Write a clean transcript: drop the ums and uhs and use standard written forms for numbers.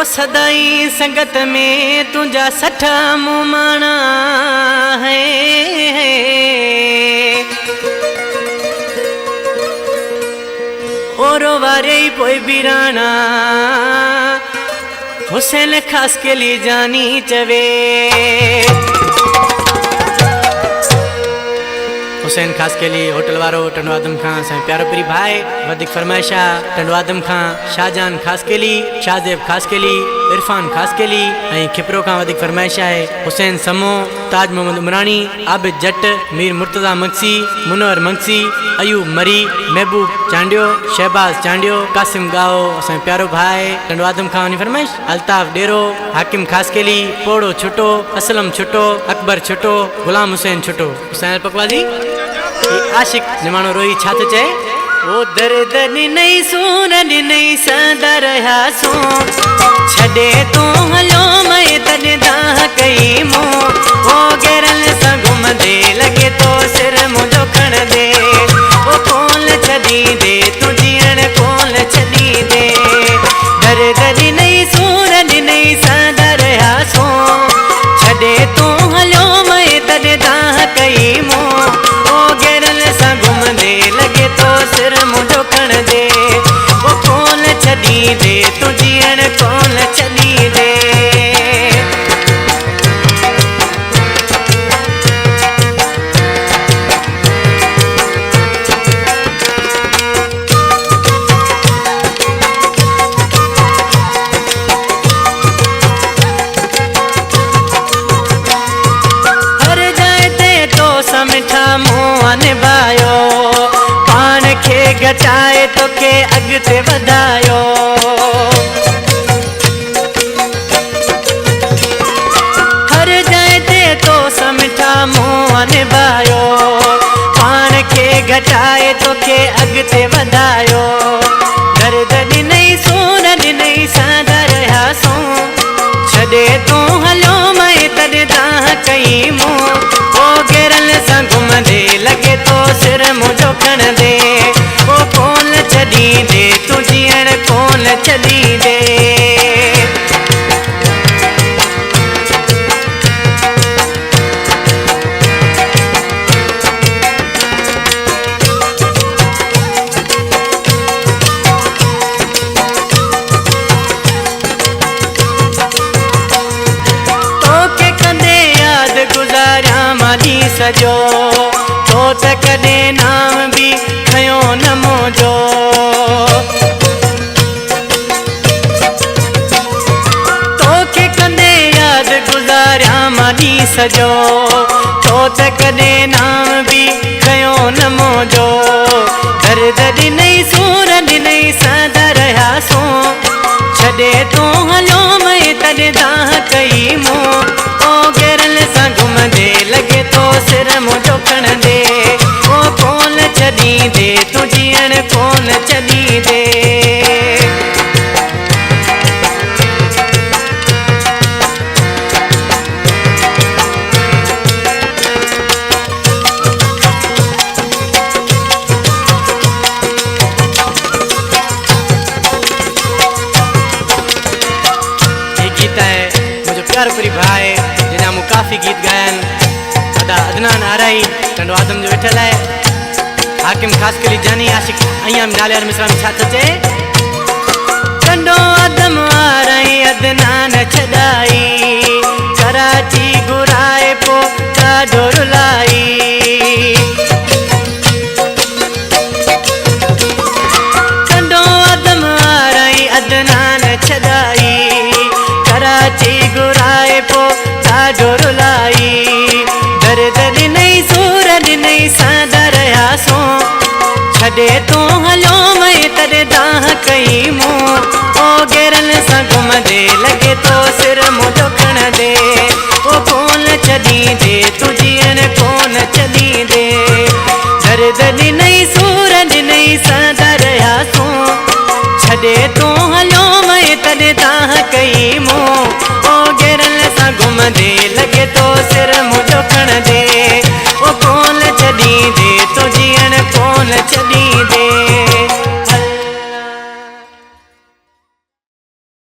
ओ सदाई संगत में तुझा सठा मुमाना है। और वारे पोई बिराना हुसैन खास के लिए जानी चवे। हुसैन खास के लिए होटल वारो टंडो आदम खान से प्यारो प्री भाई वधिक फरमाइशा टंडो आदम खान शाहजहान खास के लिए शाहजेब खास के लिए इरफान खास के लिए खिपरो का वधिक फरमाइशा है हुसैन समो ताज मोहम्मद उमरानी आबिद जट मीर मुर्तजा मक्सी मुनवर मक्सी अयूब मरी महबूब चांडियो शहबाज चांडियो कासिम गाओ असा प्यारो भाई टंडो आदम खान फरमाइश अल्ताफ डेरो हाकिम खास के लिए पोड़ो छुटो असलम छुटो अकबर छुटो गुलाम हुसैन छुटो। हुसैन पकवाजी आशिक जमानो रोई छात चे ओ दर्द नहीं सुन नहीं सदा रहा सो छड़े तू हलो मैं तन दाह कई मो ओ गेरल संगुम दे लगे तो सिर मुझो खण दे ओ कोल छदी दे तू जीण कोल छदी दे दर्द नहीं सुन नहीं सदा रहा सो छड़े तू हलो मैं तन दाह कई मो लगे तो सिर मुझो खण दे वो कौन छदी दे तू जीण कौन छदी दे। हर जाए ते तो समिठा मुँह निभायो गचाए तो के अगते वधायो हर जाए ते तो समिठा मुँह निभायो पान के गचाए तो के अगते वधायो दर्द नहीं सूर नहीं सादा रहा सो छड़े तू हलो मैं तद दाह कई मुँह ओ गेरल सा घुम दे लगे तो सिर मुझो खण दे कौन छदी दे तू जीण कौन छदी दे। तो के कंदे याद गुजारा माली सजो तो त कदे नाम भी खयो न मोजो तो के कंदे याद गुजारा माली सजो तो त कदे नाम भी खयो न मोजो दर्द नहीं सूर नहीं सादा रहा सो छड़े तू हलो मैं तद दाह कई मो ओ गेरल सा घुम दे लगे तो सिर मुझो खण दे ओ कौन छदी दे तू जीण कौन छदी दे। प्यारपुरी भाई जिन्हें मु काफ़ी गीत गायन अदा अदनान आराई टंडो आदम जो वेठल है हाकिम खास के लिए जानी आशिक अय्याम नाले मिसरा में छात चे टंडो आदम आराई अदनान छदाई कराची गुराए पो काडो रुलाई टंडो आदम आराई अदनान छदाई कराची गुराए पो काडो रुलाई दर्द नहीं सूर नहीं सादा रहा सो छड़े तू हलो मैं तद दाह कई मुँह ओ गेरल सा घुम दे लगे तो सिर मुझो खण दे ओ